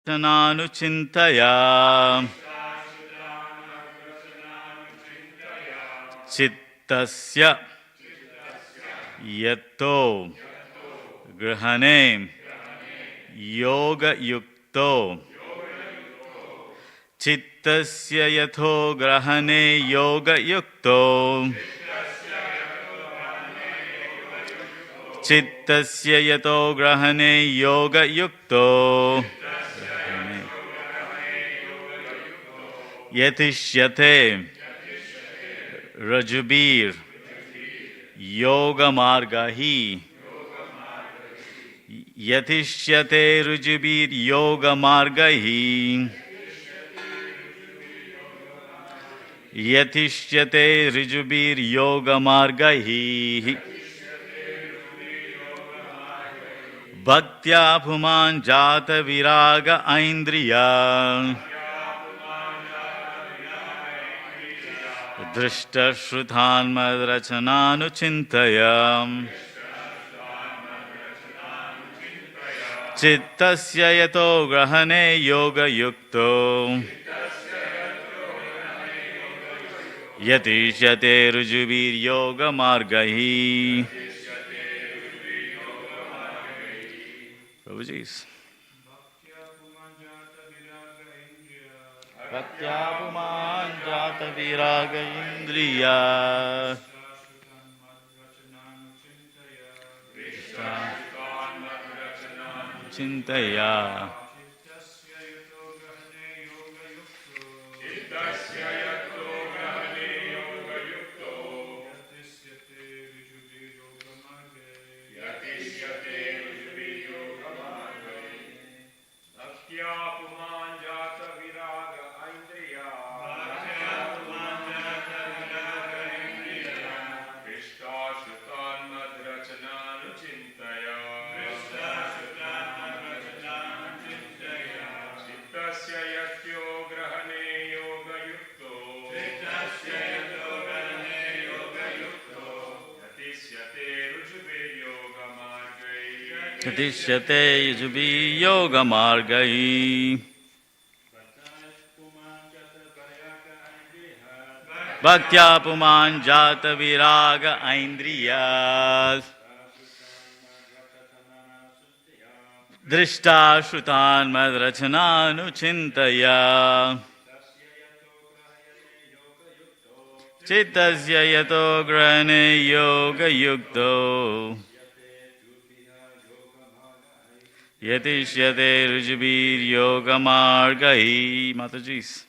Nanuchintaya Chittasya Yato Grahane Yoga Yukto Chittasya Yato Grahane Yoga Yukto Chittasya Yato Grahane Yoga Yukto Yatishyate Rajubir Yoga Margahi Yatishyate Rajubir Yoga Margahi Yatishyate Rajubir Yoga Margahi Bhaktya Bhuman Jata Viraga Aindriya Drishta Shruthan Madrachananu Chintayam Chittasya Yato Grahane Yoga Yukto Yatishyate Rujubir Yoga Margahi Prabhuji's Bhaktya Puman Jata Viraga Indriya Chintaya Yatishyate Yujubi Yoga Margai Bhaktya Puman Jata Viraga Aindriyas Drishta Shrutan Madrachananu Chintaya Chittasya Yato Grane Yoga Yukto Yatishyate Rujubir Yoga Margai Mataji's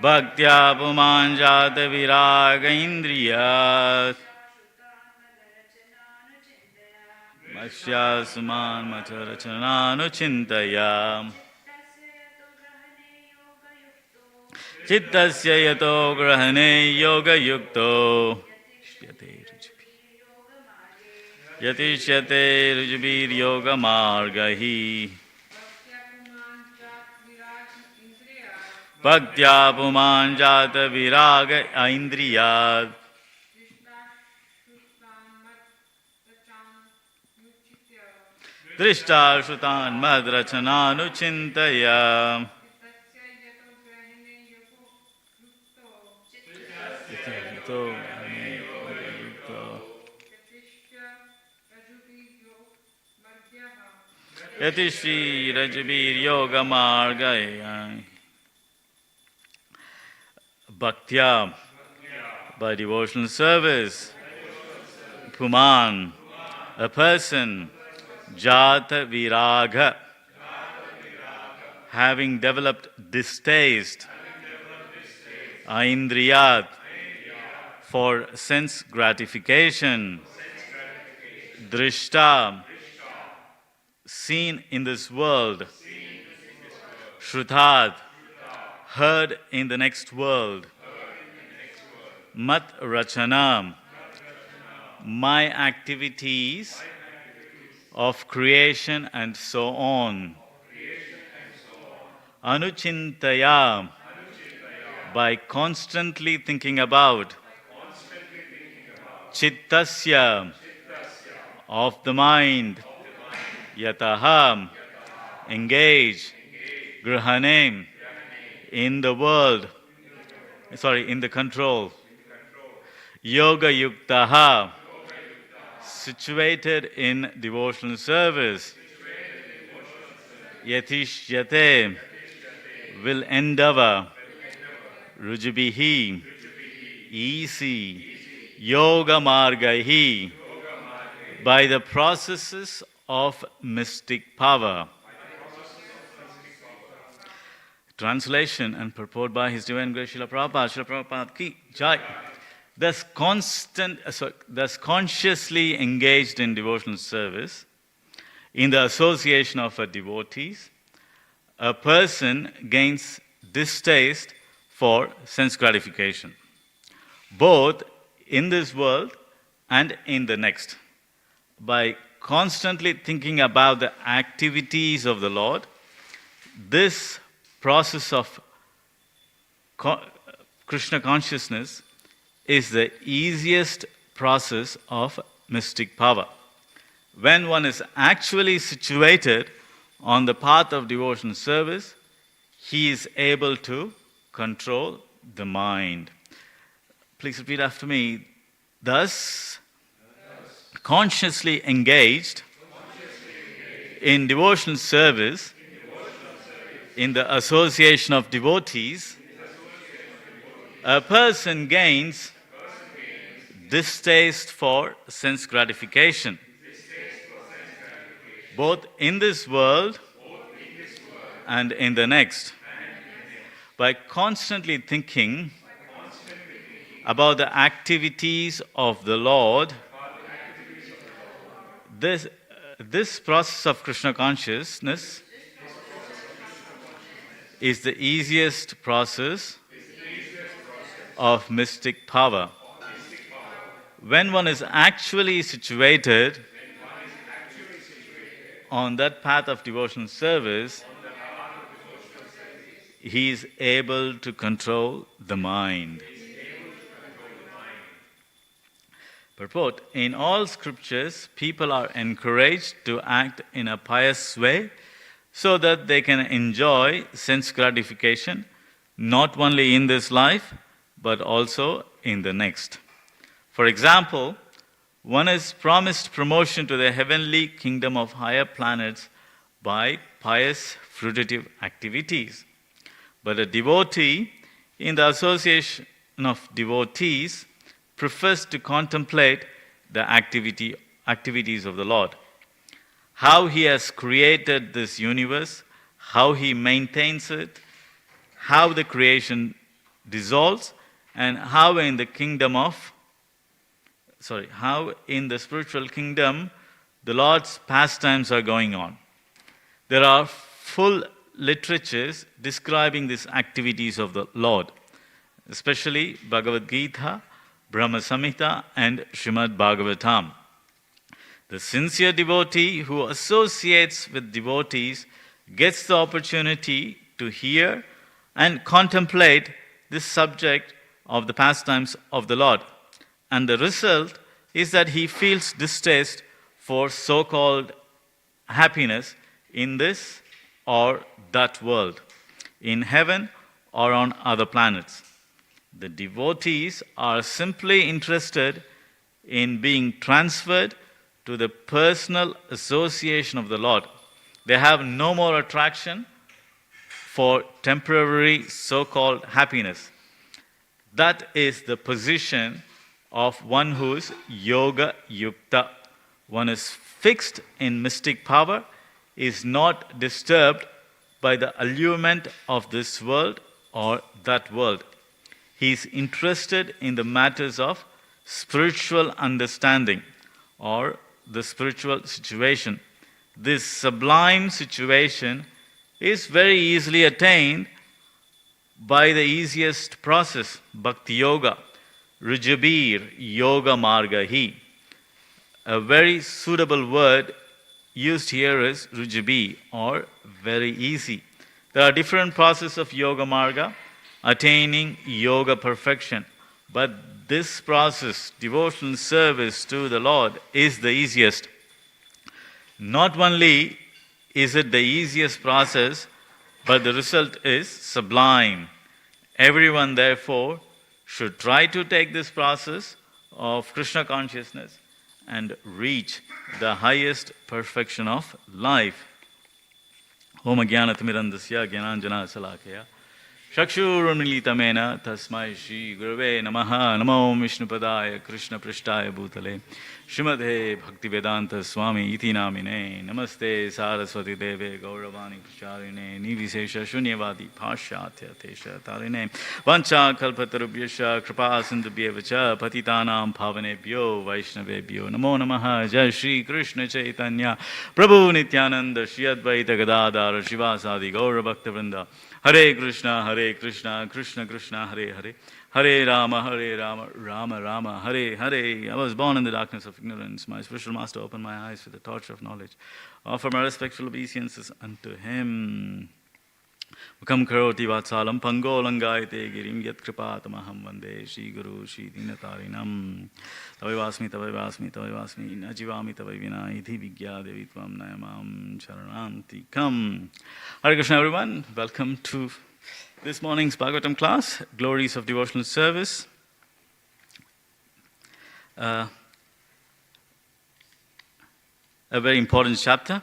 Bhaktya Puman Jata Viraga Indriya Masya Suman Macharachananu Chintaya Chittasya Yato Grahane Yoga Yukto Yatishyate Rujubir Yoga Margahi Bhaktya Puman Jata Viraga Aindriya Drishta Shrutan Madrachananu Chintaya Yatishi Rajabir Yoga Margaya Bhaktya by devotional service Puman a person Jata Viraga having developed distaste Aindriyat for sense gratification Drishta seen in this world Shrutat heard in the next world Mat Rachana my activities of creation and so on Anuchintaya by constantly thinking about Chittasya of the mind yataha engage grahane in the world, in the control, yoga yuktaha situated in devotional service, yatishyate will endeavor, rujubihi easy, yoga margahi by the processes of mystic power. Translation and purport by His Divine Grace Srila Prabhupada. Srila Prabhupada ki jai. Thus consciously engaged in devotional service, in the association of devotees, a person gains distaste for sense gratification, both in this world and in the next. By constantly thinking about the activities of the Lord, this process of Krishna consciousness is the easiest process of mystic power. When one is actually situated on the path of devotional service, he is able to control the mind. Please repeat after me. Thus, consciously engaged in devotional service, in the association of devotees, a person gains distaste for sense gratification, both in this world and in the next. By constantly thinking about the activities of the Lord, this process of Krishna consciousness is the easiest process of mystic power. When one is actually situated on that path of devotional service, he is able to control the mind. Purport: in all scriptures, people are encouraged to act in a pious way so that they can enjoy sense gratification not only in this life but also in the next. For example, one is promised promotion to the heavenly kingdom of higher planets by pious fruitive activities. But a devotee in the association of devotees prefers to contemplate the activities of the Lord. How He has created this universe, how He maintains it, how the creation dissolves, and how in the spiritual kingdom the Lord's pastimes are going on. There are full literatures describing these activities of the Lord, especially Bhagavad Gita, Brahma Samhita, and Srimad Bhagavatam. The sincere devotee who associates with devotees gets the opportunity to hear and contemplate this subject of the pastimes of the Lord. And the result is that he feels distaste for so-called happiness in this or that world, in heaven or on other planets. The devotees are simply interested in being transferred to the personal association of the Lord. They have no more attraction for temporary so-called happiness. That is the position of one who is yoga yukta. One is fixed in mystic power, is not disturbed by the allurement of this world or that world. He is interested in the matters of spiritual understanding or the spiritual situation. This sublime situation is very easily attained by the easiest process, Bhakti Yoga, Rujabir Yoga Margahi. A very suitable word used here is Rujabi, or very easy. There are different processes of Yoga Marga attaining yoga perfection, but this process, devotional service to the Lord, is the easiest. Not only is it the easiest process, but the result is sublime. Everyone, therefore, should try to take this process of Krishna consciousness and reach the highest perfection of life. Om Jnanatimirandasya Jnananjana Salakaya Chakshurunmilitamena Tasmai Shri Gurave Namaha Namo Vishnupadaya Krishna Prishtaya Bhutale Srimade Bhaktivedanta Swami Iti Namine Namaste Saraswati Deve Gauravani Pracharine Nivishesha Shunyavadi Pashatya Tesha Tarine Vancha Kalpatarubhyasha Kripa Sindhubhyevacha Patitanam Bhavanebhyo Vaishnavebhyo Namo Namaha Jai Shri Krishna Chaitanya Prabhu Nityananda Shri Advaita Gadadhara Shivasadi Gaura Bhaktivinoda Hare Krishna, Krishna Krishna, Hare Hare, Hare Rama, Rama Rama, Hare Hare. I was born in the darkness of ignorance. My spiritual master opened my eyes with the torch of knowledge. Offer my respectful obeisances unto him. Mukam karoti vatsalam pango langayate girim yat kripatamaham vande Shri Guru Shri Dinatarinam. Tavaivasmi najivami tavaivina idhi vigya devitvam nayamam charanantikam. Hare Krishna everyone, welcome to this morning's Bhagavatam class, Glories of Devotional Service. A very important chapter.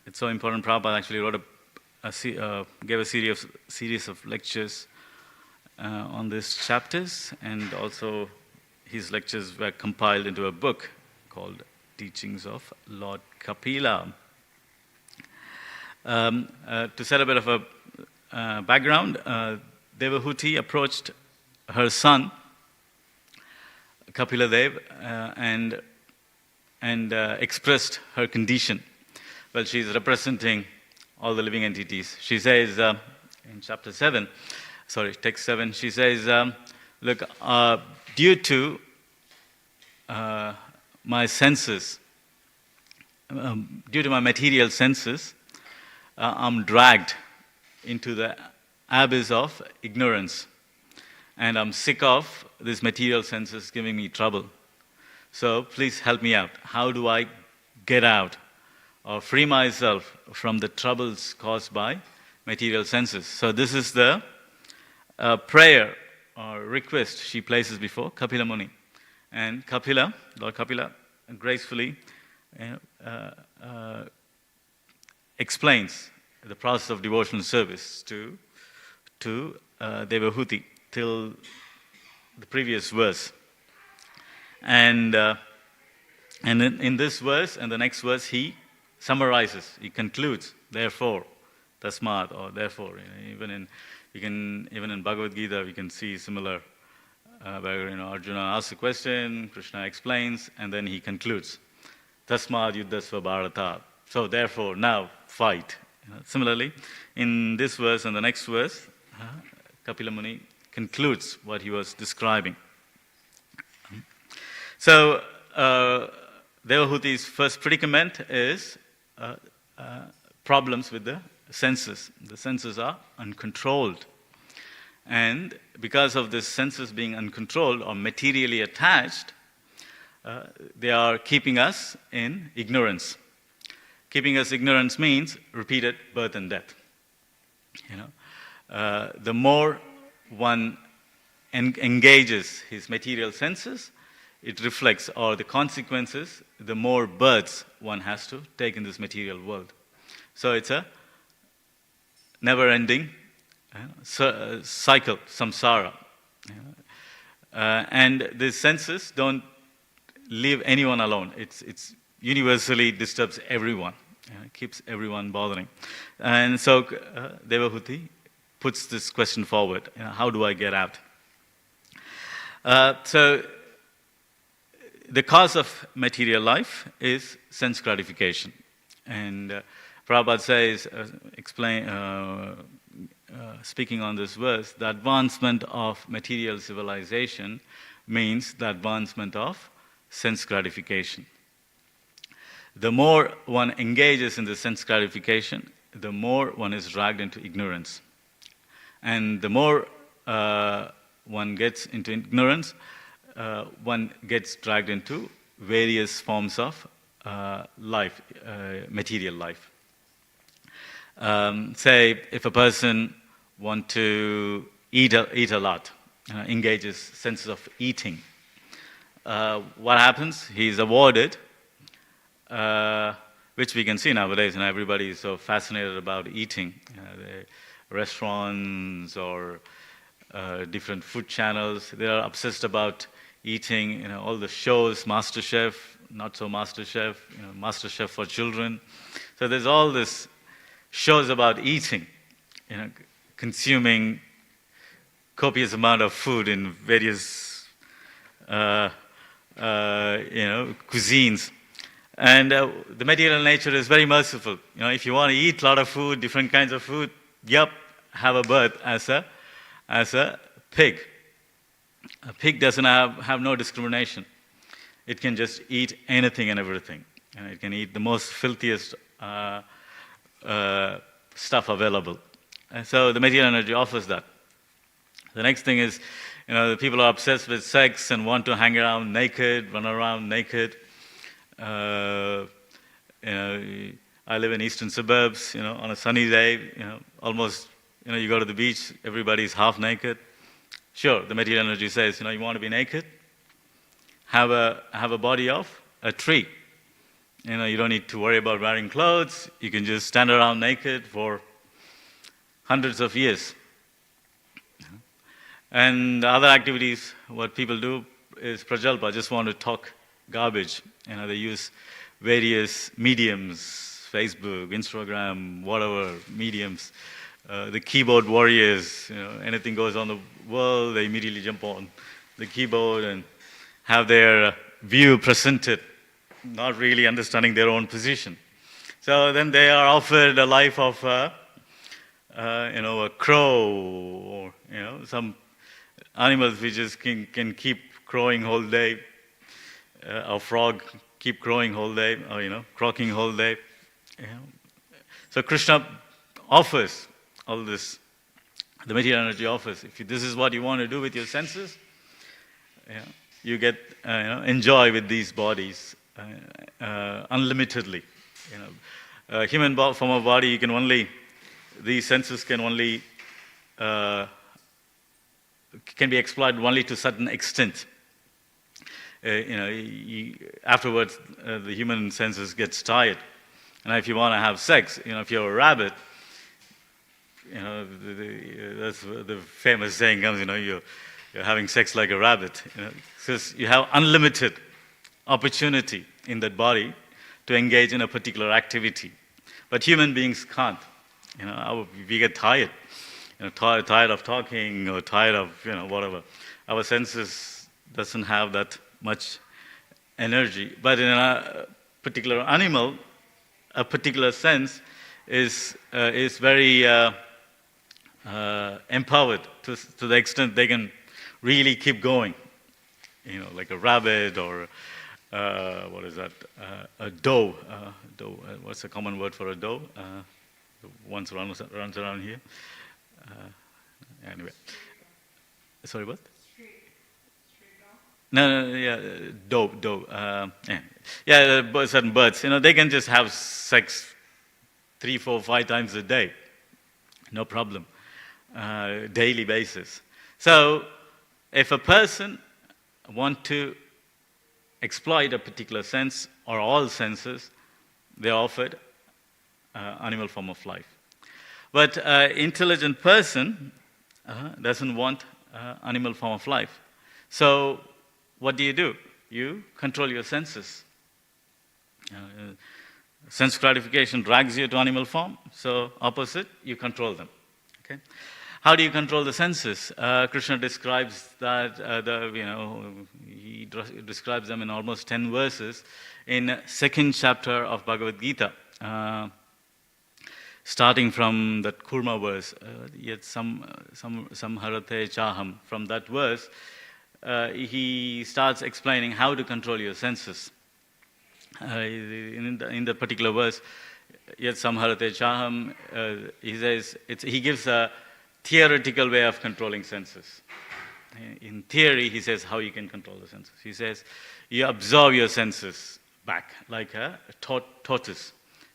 It's so important, Prabhupada actually gave a series of lectures on these chapters, and also his lectures were compiled into a book called Teachings of Lord Kapila. To set a bit of a background, Devahuti approached her son, Kapila Dev, and expressed her condition. Well, she's representing all the living entities. She says in text 7, she says, look, due to my senses, due to my material senses, I'm dragged into the abyss of ignorance. And I'm sick of these material senses giving me trouble. So please help me out. How do I get out or free myself from the troubles caused by material senses? So this is the prayer or request she places before Kapila Muni. And Lord Kapila, gracefully explains the process of devotional service to Devahuti till the previous verse. And in this verse and the next verse, he summarizes, he concludes, therefore, tasmat, or therefore. Even in Bhagavad Gita, we can see similar, where Arjuna asks a question, Krishna explains, and then he concludes, tasmat yuddhasva bharata. So therefore, now fight. Similarly, in this verse and the next verse, Kapila Muni concludes what he was describing. So Devahuti's first predicament is problems with the senses. The senses are uncontrolled. And because of the senses being uncontrolled or materially attached, they are keeping us in ignorance. Keeping us ignorance means repeated birth and death. The more one engages his material senses, it reflects, or the consequences, the more births one has to take in this material world. So it's a never-ending cycle, samsara. And these senses don't leave anyone alone. It's universally disturbs everyone. Keeps everyone bothering. And so Devahuti puts this question forward, how do I get out? So the cause of material life is sense gratification. And Prabhupada says, speaking on this verse, the advancement of material civilization means the advancement of sense gratification. The more one engages in the sense gratification, the more one is dragged into ignorance. And the more one gets into ignorance, one gets dragged into various forms of life, material life. Say, if a person want to eat a lot, engages senses of eating, what happens? He's avoided, which we can see nowadays, and everybody is so fascinated about eating. The restaurants or different food channels, they are obsessed about eating. All the shows, MasterChef, not so MasterChef, MasterChef for children. So there's all this shows about eating, consuming copious amount of food in various, cuisines. And the material nature is very merciful. If you want to eat a lot of food, different kinds of food, have a birth as a pig. A pig doesn't have no discrimination. It can just eat anything and everything. It can eat the most filthiest stuff available. And so the material energy offers that. The next thing is, the people are obsessed with sex and want to hang around naked, run around naked. I live in eastern suburbs. On a sunny day, almost, you go to the beach, everybody's half naked. Sure, the material energy says, you want to be naked, have a body of a tree. You don't need to worry about wearing clothes. You can just stand around naked for hundreds of years. And other activities, what people do is prajalpa, just want to talk garbage. They use various mediums, Facebook, Instagram, whatever mediums. The keyboard warriors, anything goes on the world, they immediately jump on the keyboard and have their view presented, not really understanding their own position. So then they are offered a life of a crow, or some animals which just can keep crowing whole day. A frog keep crowing whole day, or croaking whole day. So Krishna offers all this. The material energy offers. If this is what you want to do with your senses, you get enjoy with these bodies unlimitedly. Human form of body, you can only, these senses can only can be exploited only to a certain extent. Afterwards, the human senses gets tired. And if you want to have sex, if you're a rabbit, that's the famous saying comes, you're having sex like a rabbit. Because you have unlimited opportunity in that body to engage in a particular activity. But human beings can't. We get tired. Tired of talking, or tired of, whatever. Our senses doesn't have that much energy. But in a particular animal, a particular sense is very empowered to the extent they can really keep going. Like a rabbit, or what is that? A doe. What's a common word for a doe? Once runs around here. Anyway, sorry, what? Street dog? No, yeah, doe. Certain birds. They can just have sex 3, 4, 5 times a day, no problem, daily basis. So, if a person want to exploit a particular sense or all senses, they are offered animal form of life. But intelligent person doesn't want animal form of life. So what do? You control your senses. Sense gratification drags you to animal form. So opposite, you control them. Okay. How do you control the senses? Krishna describes that. He describes them in almost 10 verses in second chapter of Bhagavad Gita. Starting from that Kurma verse, yet some harate chaham. From that verse, he starts explaining how to control your senses. In the particular verse, yet some harate chaham, he says he gives a theoretical way of controlling senses. In theory, he says how you can control the senses. He says you absorb your senses back, like a tortoise.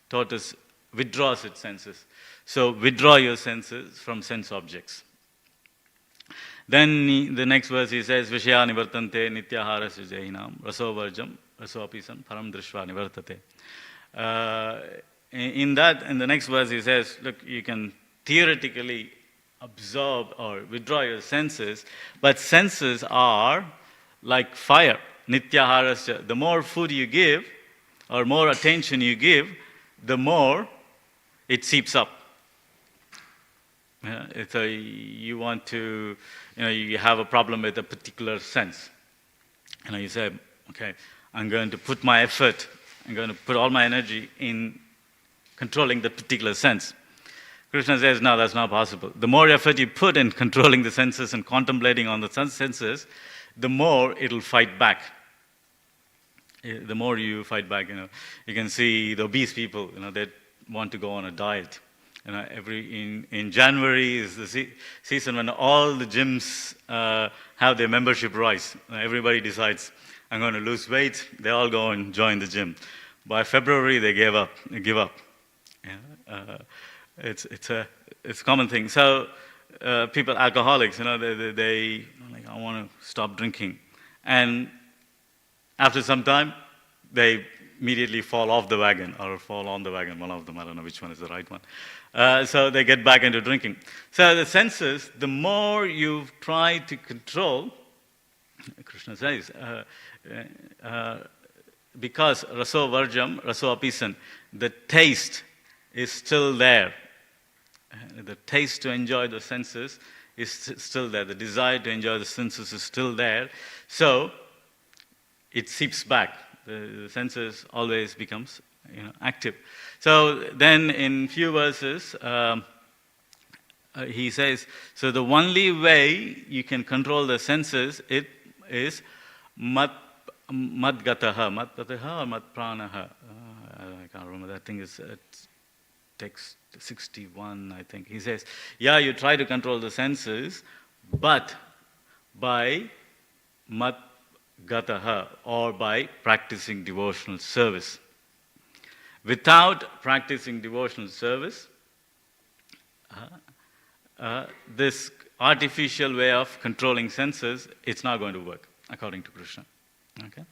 Tortoise withdraws its senses. So withdraw your senses from sense objects. Then the next verse he says, Vishya nivartante nityahara sujainam raso varjam raso apisan param drishva nivartate. In the next verse he says, look, you can theoretically absorb or withdraw your senses, but senses are like fire. Nityaharasya. The more food you give, or more attention you give, the more it seeps up. So you want to, you have a problem with a particular sense. You say, okay, I'm going to put my effort, I'm going to put all my energy in controlling that particular sense. Krishna says, no, that's not possible. The more effort you put in controlling the senses and contemplating on the senses, the more it'll fight back. The more you fight back, you can see the obese people, they want to go on a diet. In January is the season when all the gyms have their membership rise. Everybody decides, I'm going to lose weight. They all go and join the gym. By February, they give up. It's a common thing. So people, alcoholics, they like, I want to stop drinking, and after some time, they immediately fall off the wagon or fall on the wagon. One of them, I don't know which one is the right one. So they get back into drinking. So the senses, the more you try to control, Krishna says, because raso varjam, raso apisan, the taste is still there. The taste to enjoy the senses is still there. The desire to enjoy the senses is still there. So it seeps back. The senses always becomes active. So then in few verses, he says, so the only way you can control the senses, it is madgataha or madpranaha. I can't remember. That thing is text 61, I think. He says, you try to control the senses, but by madgataha, or by practicing devotional service. Without practicing devotional service, this artificial way of controlling senses, it's not going to work, according to Krishna. Okay?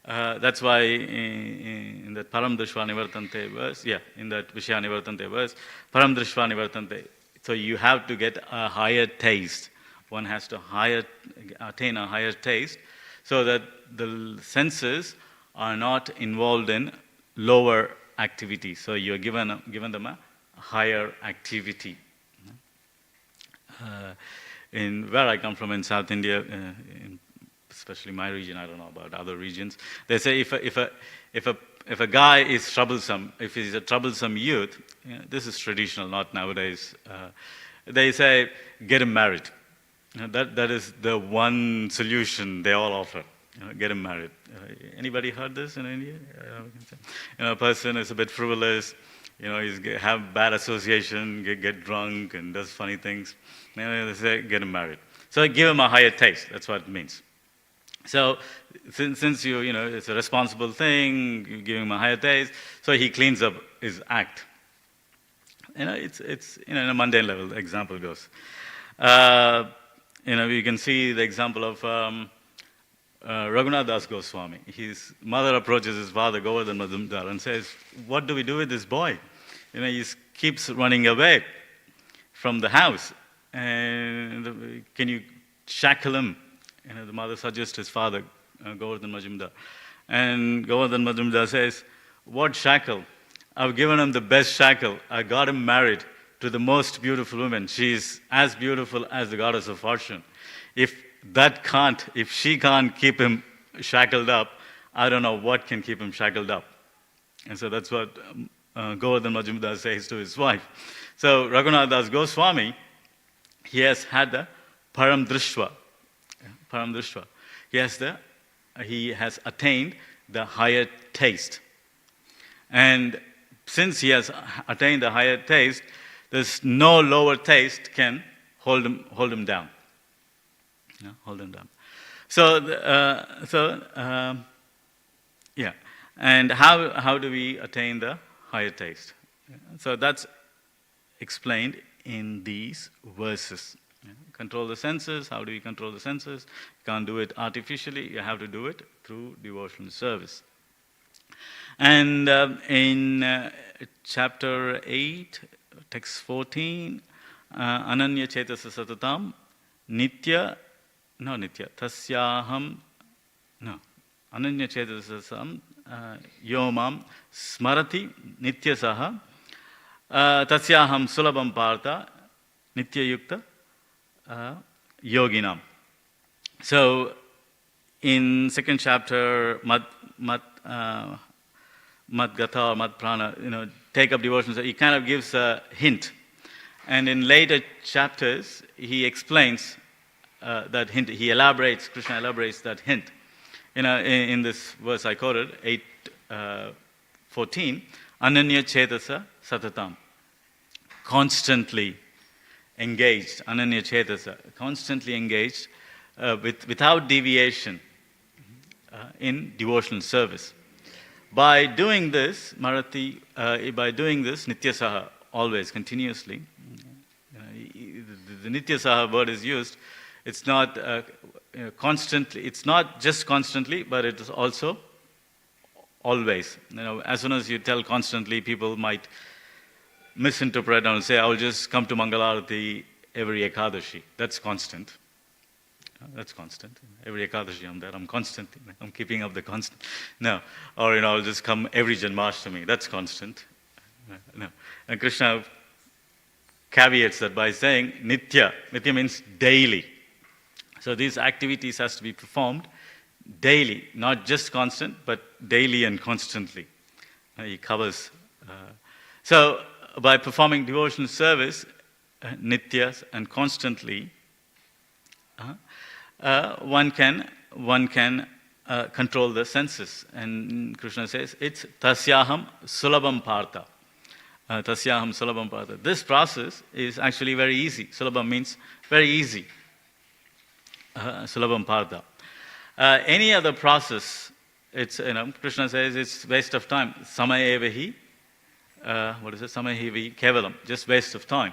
That's why in that Param Drishva Nivartante verse, in that Vishya Nivartante verse, Param Drishva Nivartante. So you have to get a higher taste. One has to attain a higher taste so that the senses are not involved in lower activity. So you're given them a higher activity. In where I come from in South India, especially my region, I don't know about other regions, they say if a guy is troublesome, if he's a troublesome youth, this is traditional, not nowadays. They say get him married. That is the one solution they all offer. Get him married. Anybody heard this in India? A person is a bit frivolous, he's have bad association, get drunk and does funny things. They say get him married. So give him a higher taste. That's what it means. So since it's a responsible thing, you give him a higher taste, so he cleans up his act. It's in a mundane level. The example goes. You can see the example of Raghunath Das Goswami. His mother approaches his father, Govardhan Majumdar, and says, what do we do with this boy? He keeps running away from the house. And can you shackle him? The mother suggests his father, Govardhan Majumdar. And Govardhan Majumdar says, what shackle? I've given him the best shackle. I got him married to the most beautiful woman. She's as beautiful as the goddess of fortune. If she can't keep him shackled up, I don't know what can keep him shackled up. And so that's what Govardhan Majumdar says to his wife. So Raghunath Das Goswami, he has had the Param Drishva. Param Drishva. He has attained the higher taste. And since he has attained the higher taste, there's no lower taste can hold him down. Hold him down. And how do we attain the higher taste? So that's explained in these verses. Control the senses. How do you control the senses? You can't do it artificially. You have to do it through devotional service. And in chapter 8, text 14, Ananya Chetasa Satatam, Tasyaham, Ananya Chetasa Satatam, Yomam, Smarati, Nityasaha, Tasyaham Sulabam Partha, Nitya Yukta, Yoginam. So, in second chapter, Mad Gata or Mad Prana, take up devotions, he kind of gives a hint. And in later chapters, he explains that hint. Krishna elaborates that hint. In this verse I quoted, 8:14, Ananya Chetasa Satatam. Constantly engaged, Ananya Chetasa, constantly engaged without deviation in devotional service. By doing this, Nityasaha, always, continuously, the Nityasaha word is used, it's not constantly, it's not just constantly, but it is also always. As soon as you tell constantly, people might misinterpret and say, I will just come to Mangalarati every Ekadashi. That's constant. That's constant. Every Ekadashi I'm there. I'm constant. I'm keeping up the constant. No. Or, I'll just come every Janmashtami. That's constant. No. And Krishna caveats that by saying Nitya. Nitya means daily. So these activities has to be performed daily. Not just constant, but daily and constantly. He covers. So by performing devotional service, Nityas, and constantly, one can control the senses. And Krishna says, it's tasyaham sulabam partha. Tasyaham sulabam partha. This process is actually very easy. Sulabam means very easy. Sulabam partha. Any other process, it's, Krishna says it's waste of time. Samayevahi, Samayevahi kevalam, just waste of time.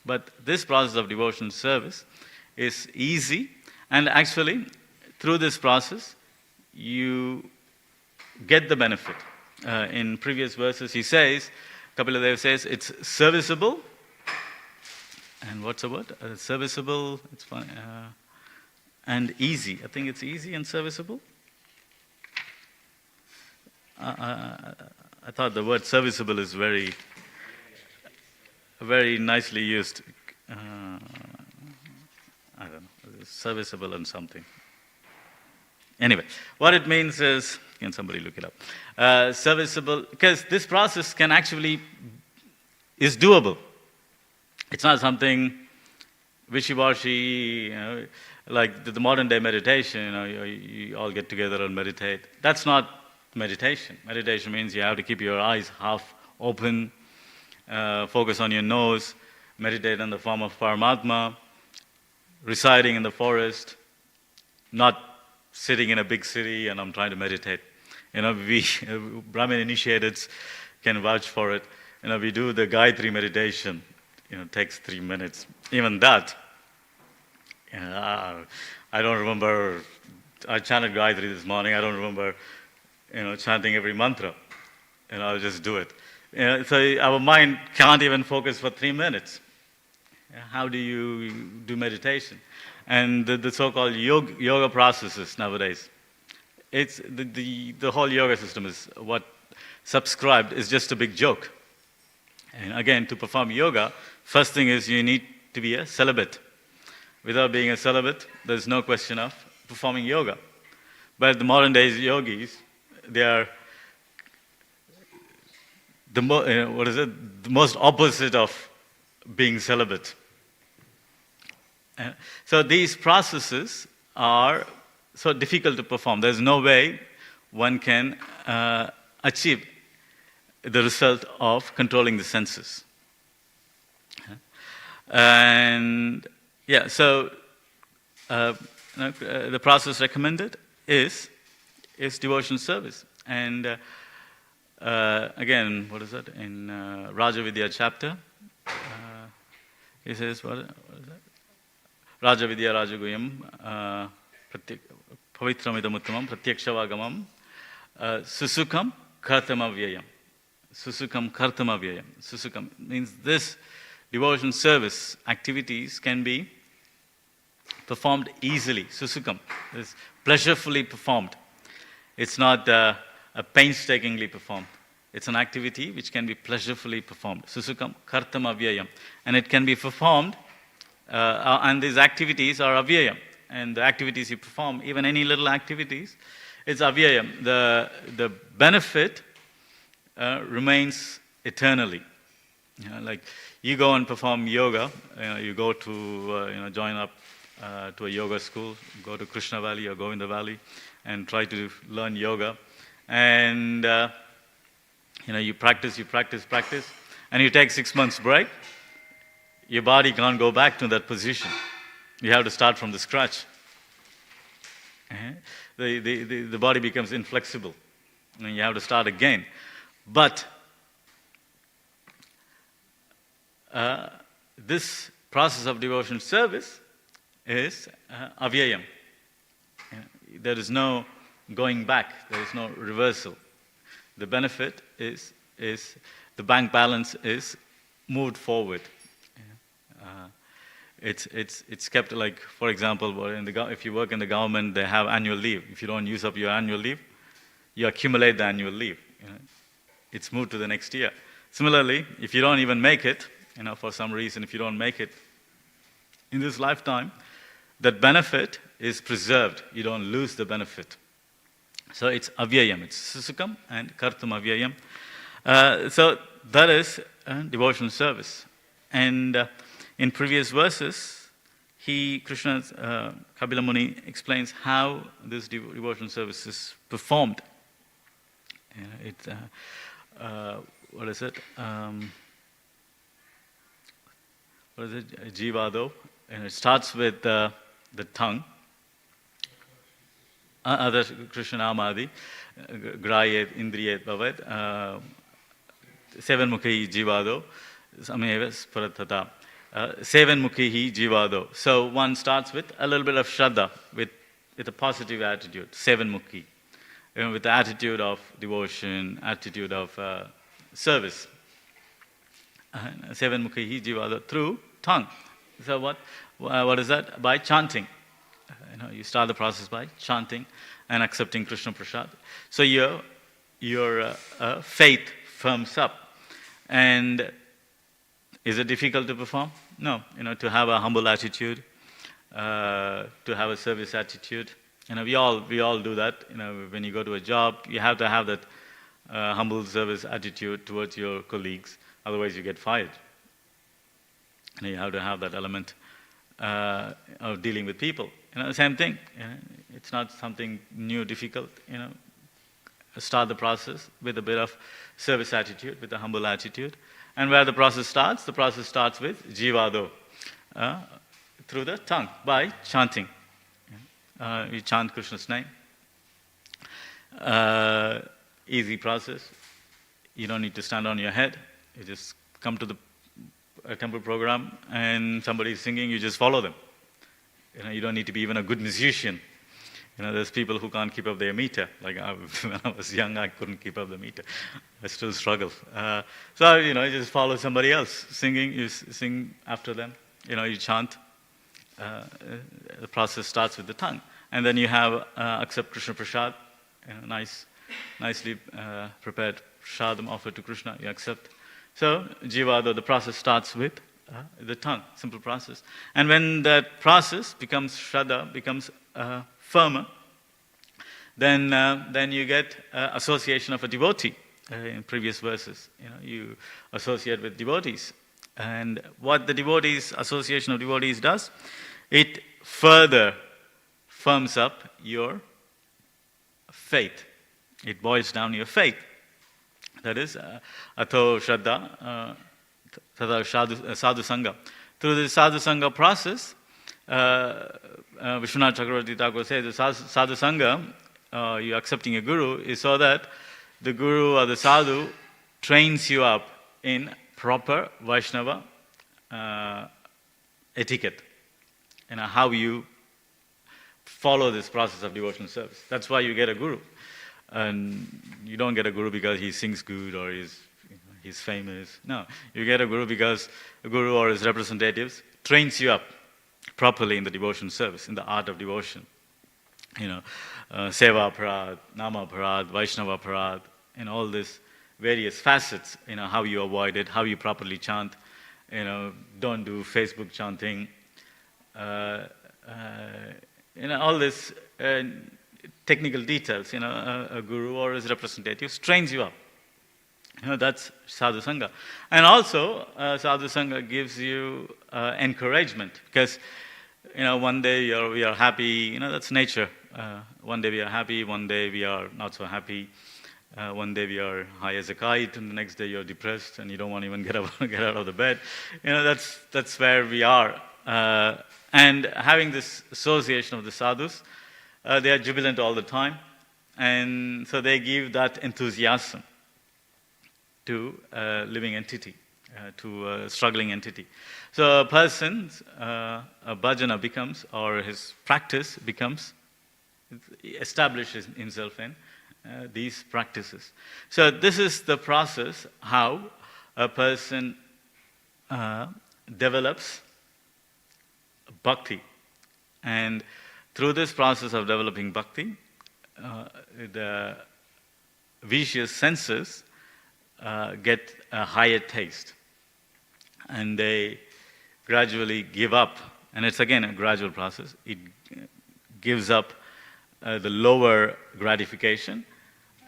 But this process of devotional service is easy. And actually, through this process, you get the benefit. In previous verses, he says, Kapiladeva says, it's serviceable. And what's the word? Serviceable, it's fine. And easy. I think it's easy and serviceable. I thought the word serviceable is very, very nicely used. I don't know, serviceable and something. Anyway, what it means is, can somebody look it up? Serviceable, because this process is doable. It's not something wishy-washy, like the modern day meditation, you all get together and meditate. That's not meditation. Meditation means you have to keep your eyes half open, focus on your nose, meditate in the form of Paramatma, residing in the forest, not sitting in a big city and I'm trying to meditate. We Brahmin initiates can vouch for it. We do the Gayatri meditation. It takes 3 minutes. Even that, I don't remember. I chanted Gayatri this morning. I don't remember, chanting every mantra. I'll just do it. So our mind can't even focus for 3 minutes. How do you do meditation? And the so-called yoga processes nowadays, it's the whole yoga system is what subscribed is just a big joke. And again, to perform yoga, first thing is you need to be a celibate. Without being a celibate, there's no question of performing yoga. But the modern days yogis, they are the most opposite of being celibate. So these processes are so difficult to perform. There's no way one can achieve the result of controlling the senses. And so the process recommended is devotional service. And again, what is that? In Rajavidya chapter, he says, what is that? Rajavidya Rajaguyam Pavitramidamuttamam Pratyakshavagamam Susukam Kartamavyayam. Susukam Kartamavyayam. Susukam means this devotion service activities can be performed easily. Susukam is pleasurefully performed. It's not painstakingly performed. It's an activity which can be pleasurefully performed. Susukam Kartamavyayam. And it can be performed, and these activities are avyayam. And the activities you perform, even any little activities, it's avyayam. The benefit remains eternally. Like you go and perform yoga, you go to join up to a yoga school, go to Krishna Valley or Govinda Valley and try to learn yoga. And you practice, and you take 6 months break. Your body can't go back to that position. You have to start from the scratch. The body becomes inflexible, and you have to start again. But this process of devotion service is avyayam. There is no going back. There is no reversal. The benefit is the bank balance is moved forward. It's kept, like, for example, if you work in the government, they have annual leave. If you don't use up your annual leave, you accumulate the annual leave. It's moved to the next year. Similarly, if you don't even make it, for some reason, if you don't make it in this lifetime, that benefit is preserved. You don't lose the benefit. So it's avyayam. It's susukam and kartam avyayam. So that is devotional service. And in previous verses, Kapila Muni explains how this devotional service is performed. What is it? Jivado. And it starts with the tongue. Other Krishna Namadi, Grayet, Indriyet, Bhavat, Seven-mukhi Jivado, Sameva Sparatata. Seven-mukhi Jivado. So one starts with a little bit of Shraddha, with a positive attitude, Seven-mukhi, with the attitude of devotion, attitude of service. Seven-mukhi Jivado, through tongue. So what is that? By chanting. You start the process by chanting and accepting Krishna Prasad. So your faith firms up. And is it difficult to perform? No. To have a humble attitude, to have a service attitude. We all do that. When you go to a job, you have to have that humble service attitude towards your colleagues. Otherwise, you get fired. You have to have that element of dealing with people. Same thing. It's not something new, difficult. Start the process with a bit of service attitude, with a humble attitude. And where the process starts with jivado, through the tongue, by chanting. You chant Krishna's name. Easy process. You don't need to stand on your head. You just come to the temple program and somebody is singing, you just follow them. You don't need to be even a good musician. There's people who can't keep up their meter. Like when I was young, I couldn't keep up the meter. I still struggle. So you just follow somebody else singing. You sing after them. You chant. The process starts with the tongue, and then you have accept Krishna Prasad. Nicely prepared prasadam offered to Krishna. You accept. So jivado, the process starts with the tongue. Simple process. And when that process becomes shraddha, becomes firmer, then you get association of a devotee. In previous verses, you associate with devotees, and what the association of devotees does, it further firms up your faith. It boils down your faith. That is, atho shraddha, tada sadhu sangha. Through the sadhu sangha process, Vishwanath Chakravarti Thakur says the sadhu sangha, you accepting a guru, is so that the guru or the sadhu trains you up in proper Vaishnava etiquette, how you follow this process of devotional service. That's why you get a guru. And you don't get a guru because he sings good or he's famous. No, you get a guru because a guru or his representatives trains you up properly in the devotion service, in the art of devotion. Seva Parad, Nama Parad, Vaishnava Parad, and all these various facets, how you avoid it, how you properly chant, don't do Facebook chanting, all this technical details, a guru or his representatives trains you up. That's sadhu sangha. And also, sadhu sangha gives you encouragement, because, one day we are happy, that's nature. One day we are happy, one day we are not so happy. One day we are high as a kite, and the next day you're depressed and you don't want to even get out of the bed. That's where we are. And having this association of the sadhus, they are jubilant all the time, and so they give that enthusiasm to a living entity, to a struggling entity. So a person's a bhajana becomes, or his practice becomes, establishes himself in these practices. So this is the process how a person develops bhakti. And through this process of developing bhakti, the vicious senses get a higher taste. And they gradually give up. And it's again a gradual process. It gives up the lower gratification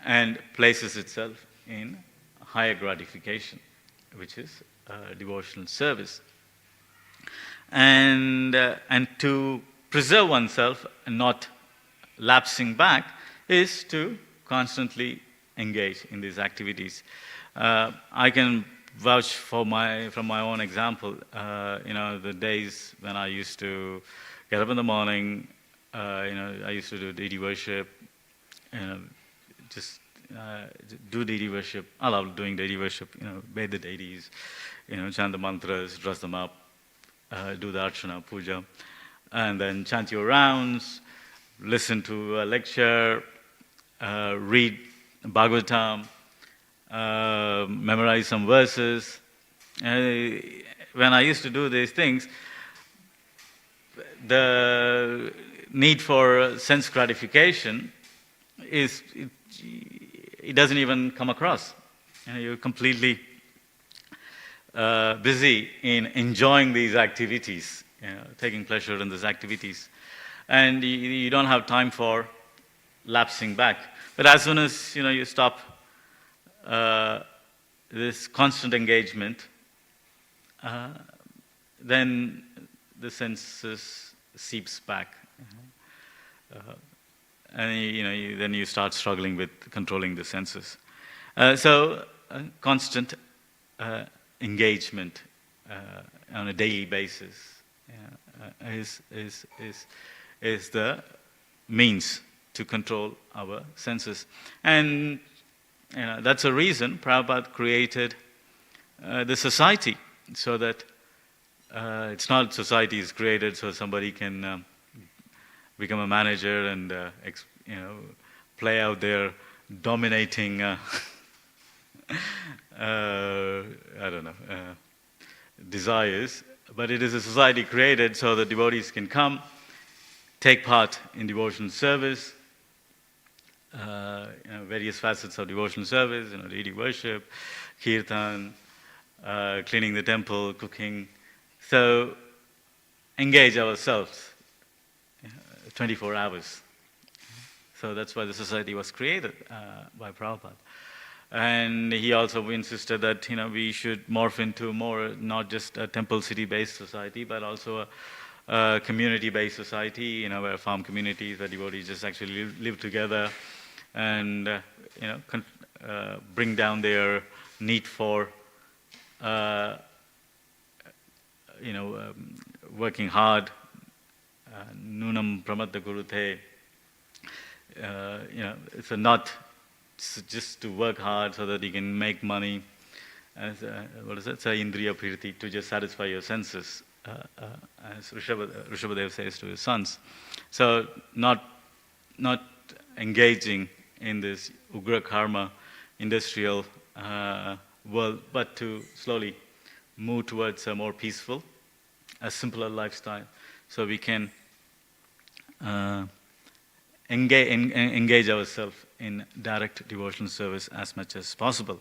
and places itself in higher gratification, which is devotional service. And to preserve oneself and not lapsing back is to constantly engage in these activities. I can vouch from my own example. The days when I used to get up in the morning, I used to do deity worship, just do deity worship. I love doing deity worship. Bathe the deities, chant the mantras, dress them up, do the archana, puja, and then chant your rounds, listen to a lecture, read Bhagavatam, memorize some verses. When I used to do these things, the need for sense gratification it doesn't even come across. You're completely busy in enjoying these activities, taking pleasure in these activities, and you don't have time for lapsing back. But as soon as you stop this constant engagement, then the senses seeps back, and then you start struggling with controlling the senses. So constant engagement on a daily basis is the means to control our senses. And that's a reason Prabhupada created the society, so that it's not society is created so somebody can become a manager and play out their dominating desires, but it is a society created so the devotees can come, take part in devotional service, various facets of devotional service, deity worship, kirtan, cleaning the temple, cooking. So engage ourselves 24 hours. So that's why the society was created by Prabhupada. And he also insisted that we should morph into more, not just a temple city-based society, but also a community-based society, where farm communities, where devotees just actually live together and bring down their need for working hard. Nunam pramadda gurute. It's not just to work hard so that you can make money, as what is it? Say indriya priti, to just satisfy your senses, as Rishabhadev says to his sons. So not engaging in this ugra karma, industrial world, but to slowly move towards a more peaceful, a simpler lifestyle, so we can engage ourselves in direct devotional service as much as possible.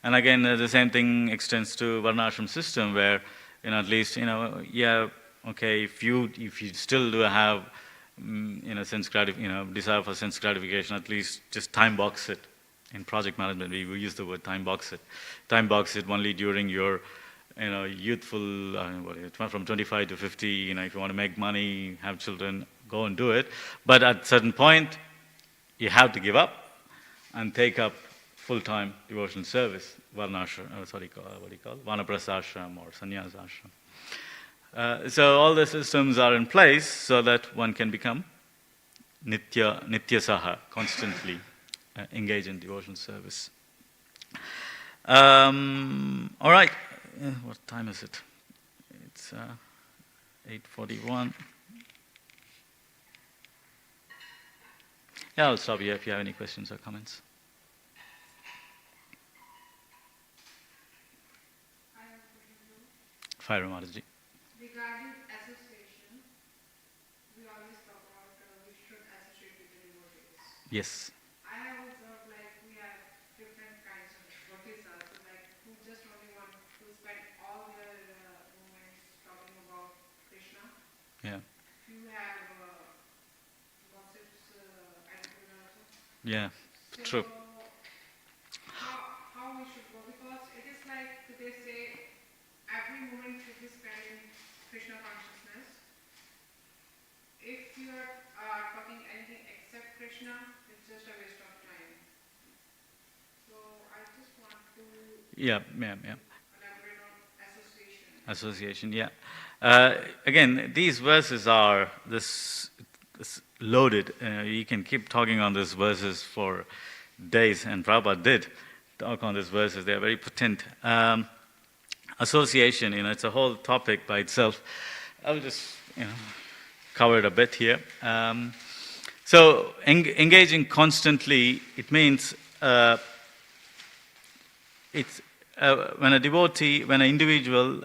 And again, the same thing extends to Varnashram system, where at least okay, if you still do have desire for sense gratification, at least just time box it. In project management, we use the word time box it. Time box it only during your youthful, from 25 to 50. If you want to make money, have children, go and do it. But at a certain point, you have to give up and take up full-time devotional service, Vanaprastha or sannyasa ashram. So all the systems are in place so that one can become nitya saha, constantly engage in devotional service. All right, what time is it? It's 8:41. Yeah, I'll stop here if you have any questions or comments. I have a question. Fire, Mataji. Regarding association, we always talk about we should associate with the devotees. Yes. I have observed we have different kinds of devotees also, who just only want to spend all their moments talking about Krishna. Yeah. You have gossips attitude also. Yeah. So True. how we should go, because it is they say every moment should be spent in Krishna consciousness. If you are talking anything except Krishna, it's just a waste of time. So I just want to elaborate on association. Association, yeah. Again, these verses are this loaded. You can keep talking on these verses for days, and Prabhupada did talk on these verses. They are very potent. Association, it's a whole topic by itself. I'll just, cover it a bit here. So engaging constantly, it means it's when an individual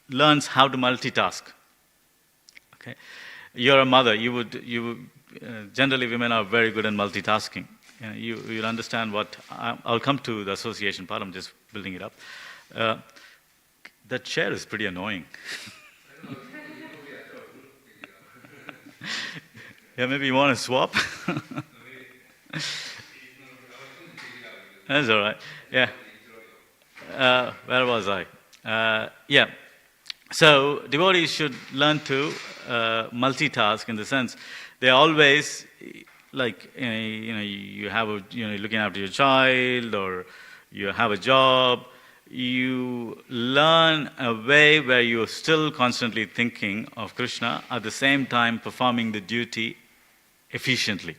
learns how to multitask. Okay, you're a mother. Generally, women are very good at multitasking. You'll understand what I'll come to the association part. I'm just building it up. That chair is pretty annoying. Yeah, maybe you want to swap? That's all right. Yeah. Where was I? Yeah. So devotees should learn to multitask, in the sense they always you have looking after your child, or you have a job. You learn a way where you're still constantly thinking of Krishna, at the same time performing the duty efficiently.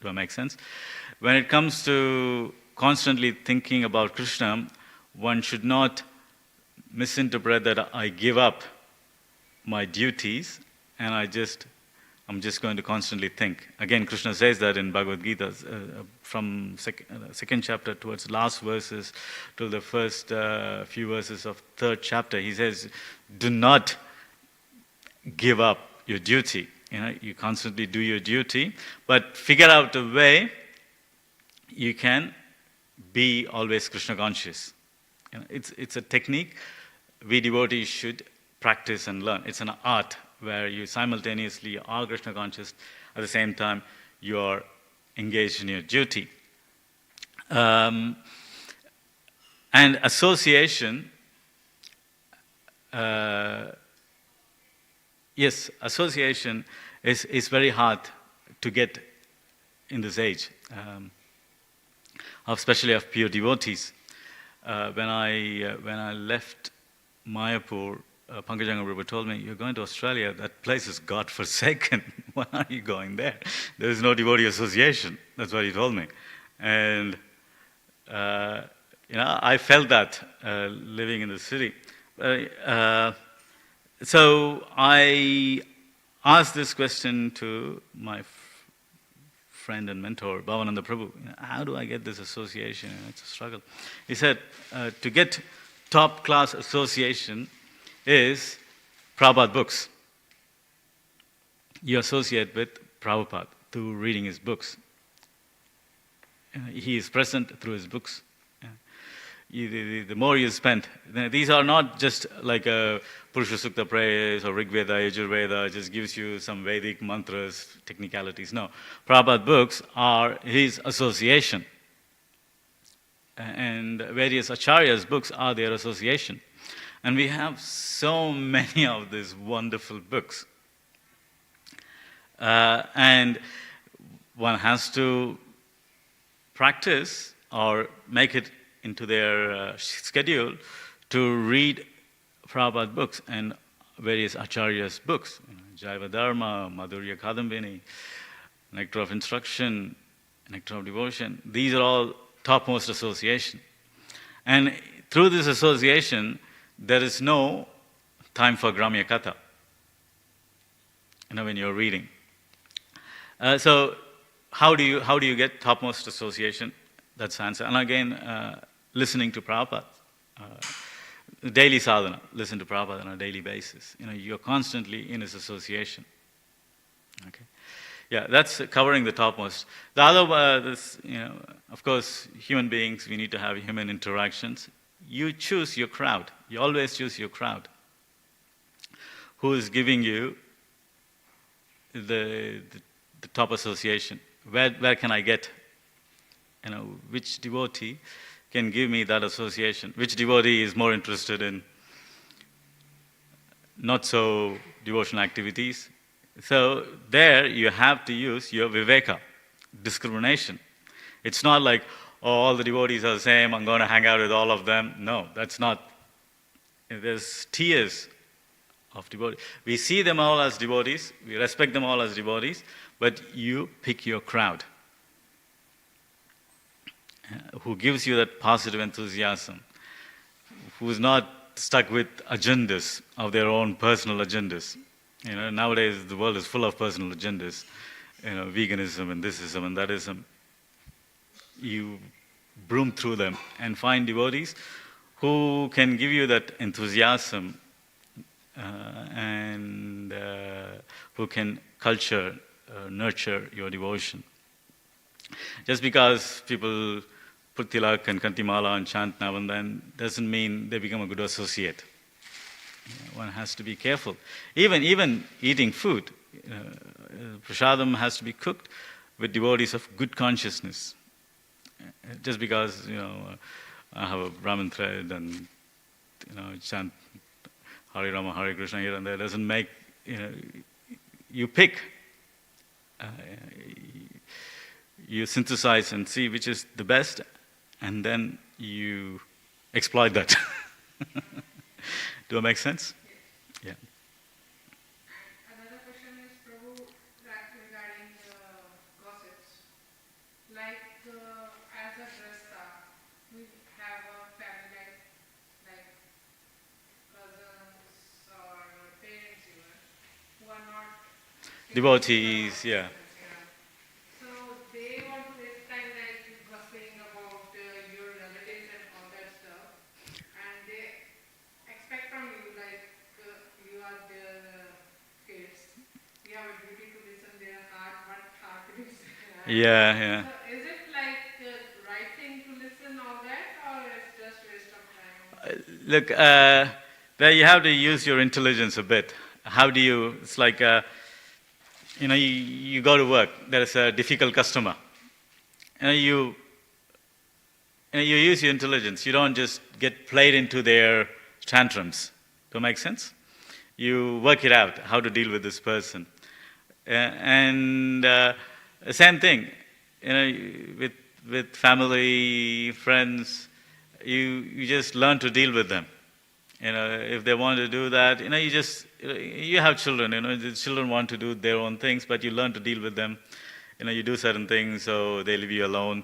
Do that make sense? When it comes to constantly thinking about Krishna, one should not misinterpret that I give up my duties and I'm just going to constantly think. Again, Krishna says that in Bhagavad Gita, from second chapter towards last verses till the first few verses of third chapter. He says, do not give up your duty. You constantly do your duty, but figure out a way you can be always Krishna conscious. It's a technique we devotees should practice and learn. It's an art where you simultaneously are Krishna conscious, at the same time you are engaged in your duty. And association, association is very hard to get in this age, especially of pure devotees. When I left Mayapur, Pankajanga Prabhu told me, you're going to Australia, that place is God-forsaken. Why are you going there? There is no devotee association. That's what he told me. And I felt that living in the city. So I asked this question to my friend and mentor, Bhavananda Prabhu. How do I get this association? It's a struggle. He said, to get top-class association is Prabhupada books. You associate with Prabhupada through reading his books. He is present through his books. The more you spend, these are not just like a Purusha Sukta prayers or Rig Veda, Yajurveda, just gives you some Vedic mantras, technicalities. No. Prabhupada books are his association. And various Acharyas' books are their association. And we have so many of these wonderful books. And one has to practice or make it into their schedule to read Prabhupada books and various Acharyas' books. Jaiva Dharma, Madhurya Kadambini, Nectar of Instruction, Nectar of Devotion. These are all topmost association. And through this association, there is no time for Gramya Katha, when you're reading. So how do you get topmost association? That's the answer. And again, listening to Prabhupada. Daily sadhana, listen to Prabhupada on a daily basis. You're constantly in his association. Okay. Yeah, that's covering the topmost. The other, of course, human beings, we need to have human interactions. You choose your crowd. You always choose your crowd. Who is giving you the top association? Where can I get? Which devotee can give me that association? Which devotee is more interested in not so devotional activities? So there you have to use your viveka, discrimination. It's not like, all the devotees are the same, I'm going to hang out with all of them. No, that's not. There's tiers of devotees. We see them all as devotees, we respect them all as devotees, but you pick your crowd. Who gives you that positive enthusiasm, who's not stuck with agendas of their own personal agendas. Nowadays the world is full of personal agendas, veganism and thisism and thatism. You broom through them and find devotees who can give you that enthusiasm and who can nurture your devotion. Just because people put tilak and kantimala and chant now and then doesn't mean they become a good associate. One has to be careful. Even eating food, prasadam has to be cooked with devotees of good consciousness. Just because I have a Brahmin thread and chant Hare Rama, Hare Krishna here and there doesn't make you pick. You synthesize and see which is the best, and then you exploit that. Do it make sense? Yes. Yeah. Another question is, Prabhu, regarding gossips. Like, as a grasta, we have a family like cousins or parents even, who are not Devotees, yeah. So they want to waste time like gossiping about your relatives and all that stuff, and they expect from you like you are their kids. You have a duty to listen their heart, what heart is. Yeah. So is it like the right thing to listen all that, or it's just waste of time? Look, there you have to use your intelligence a bit. How do you? It's like you go to work. There is a difficult customer. You use your intelligence. You don't just get played into their tantrums. Does that make sense? You work it out, how to deal with this person. Same thing, with family, friends, you just learn to deal with them. If they want to do that, you have children, the children want to do their own things, but you learn to deal with them. You do certain things, so they leave you alone.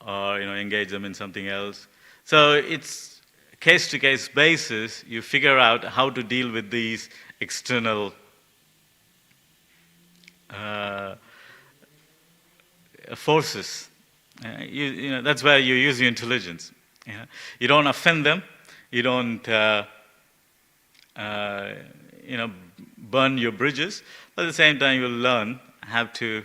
or engage them in something else. So it's case-to-case basis. You figure out how to deal with these external forces. That's where you use your intelligence. You don't offend them. You don't burn your bridges. But at the same time, you'll learn how to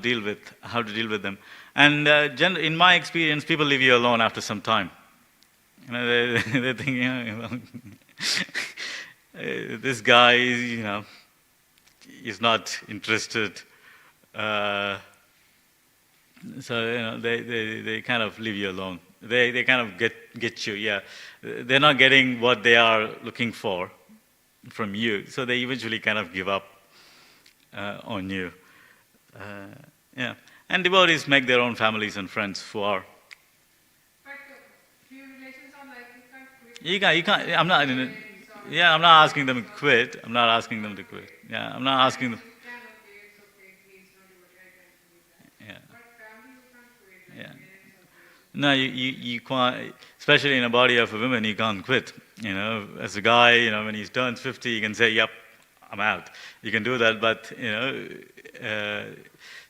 deal with them. And in my experience, people leave you alone after some time. They think, this guy, is not interested. So they kind of leave you alone. They kind of get you. Yeah, they're not getting what they are looking for from you. So they eventually kind of give up on you. Yeah, and devotees make their own families and friends who are. But few relations are like you can't quit. You can't. I'm not. Yeah, I'm not asking them to quit. I'm not asking them to quit. Yeah, I'm not asking them. You can, okay, it's okay, please don't do it, I can do that. Yeah. But family you can't quit, like Yeah. parents or parents. No, you can't, especially in a body of a woman, you can't quit. As a guy, when he turns 50, you can say, yep, I'm out. You can do that, but,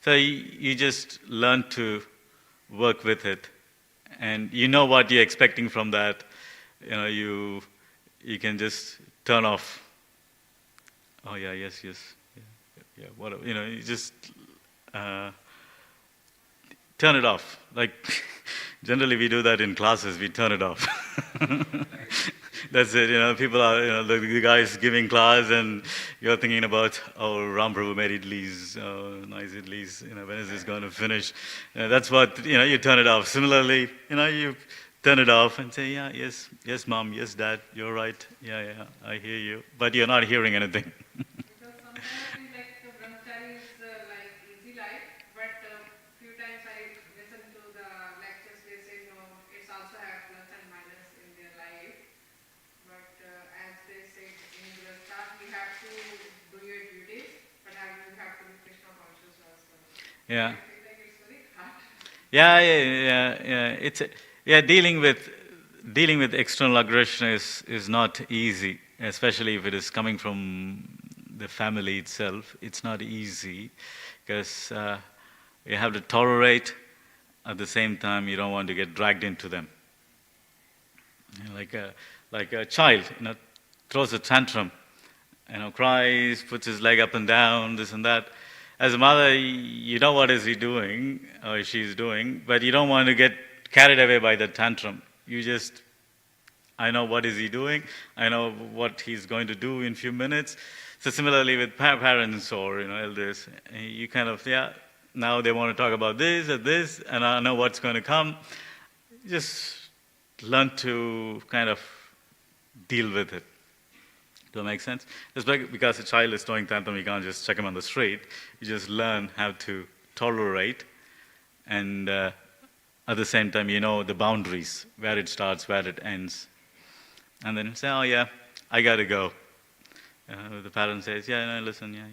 so you just learn to work with it. And you know what you're expecting from that. You can just turn off. Oh, yeah, yes. Yeah, whatever. You just turn it off. Like, generally we do that in classes, we turn it off. That's it, people are, the guy is giving class and you're thinking about, oh, Ram Prabhu made idlis, oh, nice idlis, when is this going to finish? That's what, you turn it off. Similarly, you turn it off and say, yeah, yes, mom, yes, dad, you're right, yeah, I hear you. But you're not hearing anything. Because sometimes I feel like the brahmachari is like easy life, but few times I listen to the lectures, they say no, it's also have plus and minus in their life. But as they say in the start, we have to do your duties, but you have to be Krishna conscious also. Yeah. I feel like it's very hard. Yeah. Dealing with external aggression is not easy, especially if it is coming from the family itself. It's not easy because you have to tolerate. At the same time, you don't want to get dragged into them. Like a child, throws a tantrum, cries, puts his leg up and down, this and that. As a mother, you know what is he doing or she's doing, but you don't want to get carried away by the tantrum. I know what is he doing, I know what he's going to do in a few minutes. So similarly with parents or elders, you kind of, now they want to talk about this or this, and I know what's going to come. Just learn to kind of deal with it. Does that make sense? Just because a child is throwing tantrum, you can't just check him on the street. You just learn how to tolerate, and at the same time, the boundaries, where it starts, where it ends. And then say, oh yeah, I got to go. The parent says, yeah, no, listen, yeah.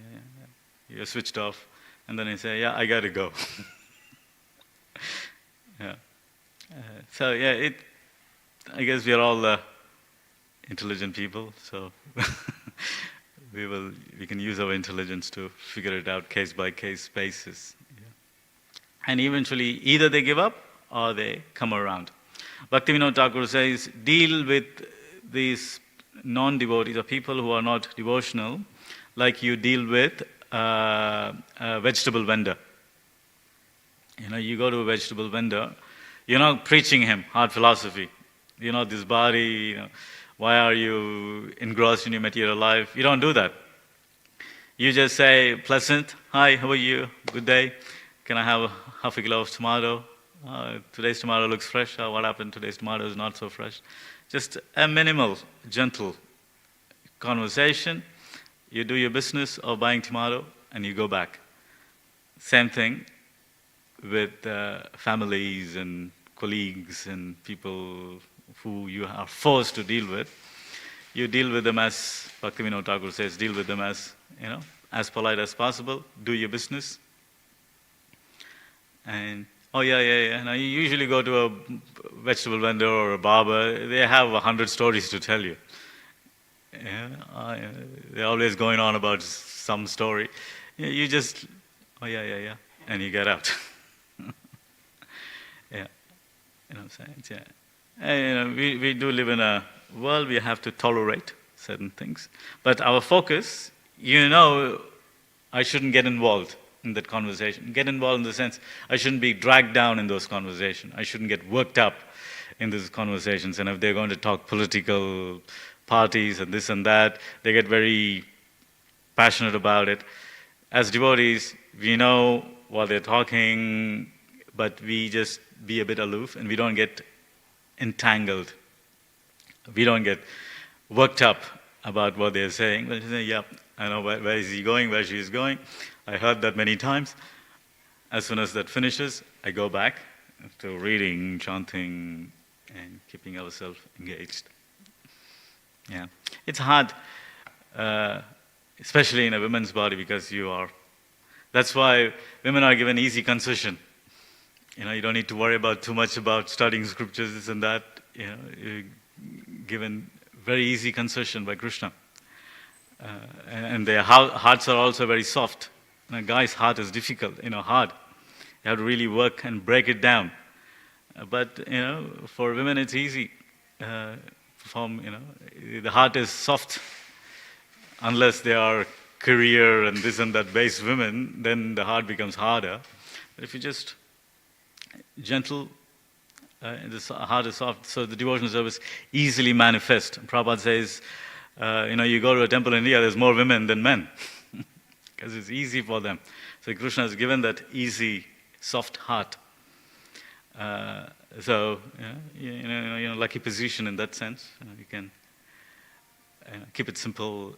You're switched off. And then I say, yeah, I got to go. Yeah. I guess we are all intelligent people, so we can use our intelligence to figure it out case by case basis. Yeah. And eventually, either they give up or they come around. Bhaktivinoda Thakur says, deal with these non-devotees or people who are not devotional like you deal with a vegetable vendor. You go to a vegetable vendor, you're not preaching him hard philosophy. This body, why are you engrossed in your material life? You don't do that. You just say, pleasant, hi, how are you? Good day. Can I have half a kilo of tomato? Today's tomato looks fresh. What happened? Today's tomato is not so fresh. Just a minimal, gentle conversation. You do your business of buying tomato and you go back. Same thing with families and colleagues and people who you are forced to deal with. You deal with them as Bhaktivinoda Thakur says, deal with them as, as polite as possible. Do your business. And Oh, yeah, yeah, yeah. Now, you usually go to a vegetable vendor or a barber, they have 100 stories to tell you. Yeah, they're always going on about some story. Yeah, you just, oh, yeah, yeah, yeah, and you get out. Yeah, you know what I'm saying? Yeah. And, we do live in a world we have to tolerate certain things. But our focus, I shouldn't get involved in that conversation. Get involved in the sense I shouldn't be dragged down in those conversations. I shouldn't get worked up in these conversations. And if they're going to talk political parties and this and that, they get very passionate about it. As devotees, we know what they're talking, but we just be a bit aloof and we don't get entangled. We don't get worked up about what they're saying. But you say, yeah, I know where is he going, where she is going. I heard that many times. As soon as that finishes, I go back to reading, chanting, and keeping ourselves engaged. Yeah. It's hard, especially in a woman's body, because that's why women are given easy concession. You don't need to worry about too much about studying scriptures, this and that. You're given very easy concession by Krishna. And their hearts are also very soft. A guy's heart is difficult, hard. You have to really work and break it down. But, for women it's easy. The heart is soft. Unless they are career and this and that based women, then the heart becomes harder. But if you just gentle, the heart is soft, so the devotional service easily manifests. Prabhupada says, you go to a temple in India, there's more women than men, because it's easy for them. So Krishna has given that easy, soft heart. So, lucky position in that sense. You can keep it simple,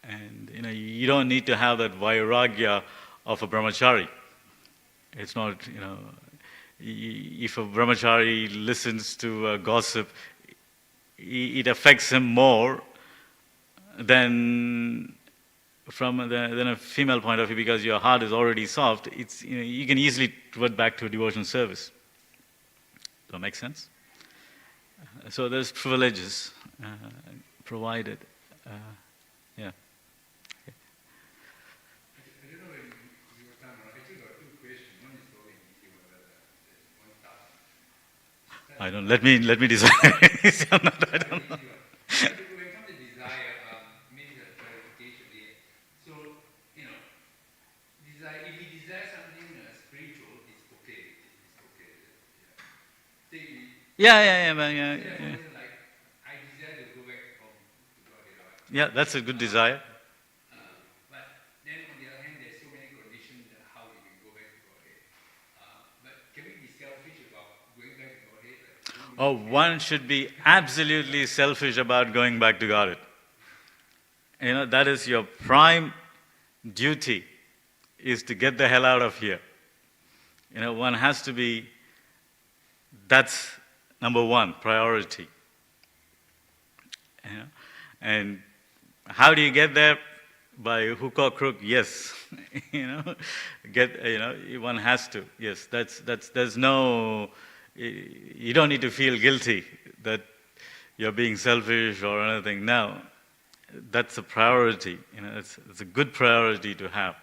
and you don't need to have that vairagya of a brahmachari. It's not, if a brahmachari listens to gossip, it affects him more than than a female point of view, because your heart is already soft. It's you can easily revert back to a devotional service. Does that make sense? So there's privileges provided. Yeah. I don't. Let me decide. I don't know. When it comes to desire, maybe the clarification there. So, desire. If we desire something spiritual, it's okay. It's okay. Yeah. Like, I desire to go back home to God, Yeah, that's a good desire. But then on the other hand, there's so many conditions that how we can go back to Godhead. But can we be selfish about going back to Godhead? Oh, one should be absolutely selfish about going back to Godhead. That is your prime duty, is to get the hell out of here. One has to be, that's number one, priority. And how do you get there? By hook or crook, yes. One has to, yes. There's no, you don't need to feel guilty that you're being selfish or anything. No, that's a priority. It's a good priority to have.